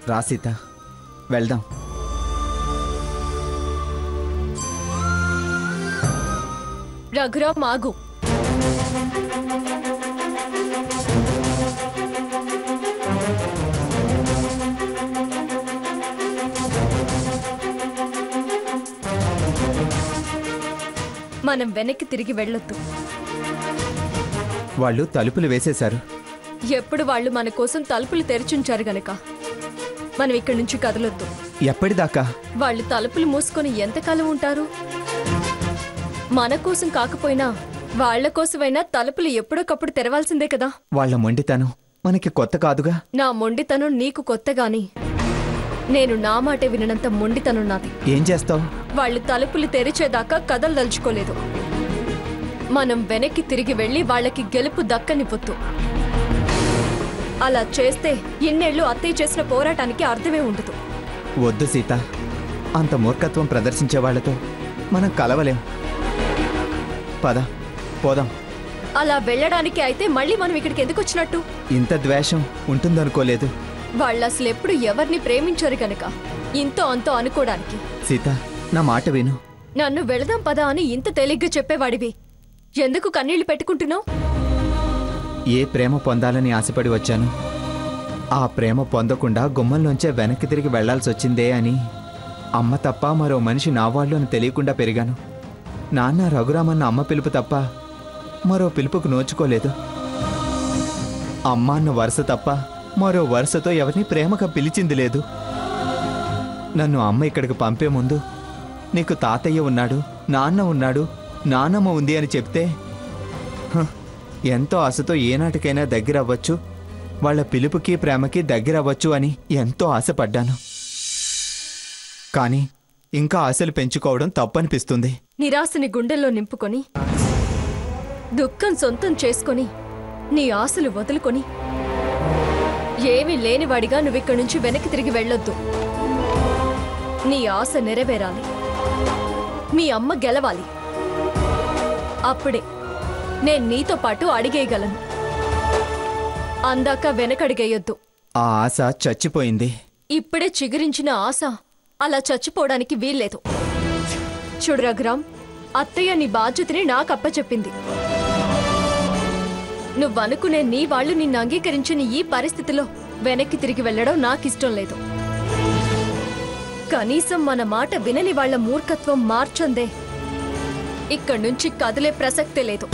రా సీత, వెళ్దాం. రఘురామ్ ఆగు. మనం వెనక్కి తిరిగి వెళ్ళొద్దు. వాళ్ళు తలుపులు వేసేశారు. ఎప్పుడు వాళ్ళు మన కోసం తలుపులు తెరిచుంచారు గనక మనం ఇక్కడి నుంచి కదలొద్దు. ఎప్పటిదాకా? వాళ్ళు తలుపులు మూసుకొని ఎంతకాలం ఉంటారు? మన కోసం కాకపోయినా వాళ్ల కోసమైనా తలుపులు ఎప్పుడొకప్పుడు తెరవాల్సిందే కదా. వాళ్ళ మొండితనం మనకి కొత్త కాదుగా. నా మొండితనం నీకు కొత్తగాని నేను నా మాటే వినంత మొండితనం నాది. ఏం చేస్తావు? వాళ్ళు తలుపులు తెరిచేదాకా కదలదలుచుకోలేదు. మనం వెనక్కి తిరిగి వెళ్లి వాళ్ళకి గెలుపు దక్కనివ్వొద్దు. అలా చేస్తే ఇన్నేళ్లు అత్తయ్య చేసిన పోరాటానికి అర్థమే ఉండదు. వద్దు సీత, అంత మూర్ఖత్వం ప్రదర్శించే వాళ్లతో మనం కలవలేం. పద, పోదాం. అలా వెళ్ళడానికి అయితే మళ్ళీ మనం ఇక్కడికి ఎందుకు వచ్చినట్టు? ఇంత ద్వేషం ఉంటుందనుకోలేదు. వాళ్ళు అసలు ఎప్పుడు ఎవరిని ప్రేమించారు గనక ఇంతో అంతో అనుకోవడానికి. సీత, నా మాట విను. నన్ను వెళదాం పదా అని ఇంత తేలిగ్గా చెప్పేవాడివి ఎందుకు కన్నీళ్లు పెట్టుకుంటున్నావు? ఏ ప్రేమ పొందాలని ఆశపడి వచ్చాను, ఆ ప్రేమ పొందకుండా గుమ్మంలోంచే వెనక్కి తిరిగి వెళ్లాల్సి వచ్చిందే అని అమ్మ తప్ప మరో మనిషి నా వాళ్ళు అని తెలియకుండా పెరిగాను. నాన్న రఘురామన్న అమ్మ పిలుపు తప్ప మరో పిలుపుకు నోచుకోలేదు. అమ్మ అన్న వరుస తప్ప మరో వరుసతో ఎవరిని ప్రేమగా పిలిచింది లేదు. నన్ను అమ్మ ఇక్కడికి పంపే ముందు నీకు తాతయ్య ఉన్నాడు, నాన్న ఉన్నాడు, నానమ్మ ఉంది అని చెప్తే ఎంతో ఆశతో ఏనాటికైనా దగ్గర అవ్వచ్చు, వాళ్ళ పిలుపుకి ప్రేమకి దగ్గర అవ్వచ్చు అని ఎంతో ఆశపడ్డాను. కానీ ఇంకా ఆశలు పెంచుకోవడం తప్పనిపిస్తుంది. నిరాశని గుండెల్లో నింపుకొని దుఃఖం సొంతం చేసుకొని నీ ఆశలు వదులుకొని ఏమీ లేనివాడిగా నువ్విక్కడి నుంచి వెనక్కి తిరిగి వెళ్ళొద్దు. నీ ఆశ నెరవేరాలి, మీ అమ్మ గెలవాలి. అప్పుడే నేను నీతో పాటు అడిగేయగలను. అందాక వెనకడిగేయొద్దు. ఆ ఆశ చచ్చిపోయింది. ఇప్పుడే చిగురించిన ఆశ అలా చచ్చిపోవడానికి వీల్లేదు. చూడు రఘురామ్, అత్తయ్య నీ బాధ్యతని నాకు అప్పచెప్పింది. నువ్వనుకునే నీ వాళ్ళు నిన్ను అంగీకరించిన ఈ పరిస్థితిలో వెనక్కి తిరిగి వెళ్లడం నాకిష్టం లేదు. కనీసం మన మాట వినని వాళ్ల మూర్ఖత్వం మార్చందే ఇక్కడి నుంచి కదిలే ప్రసక్తే లేదు.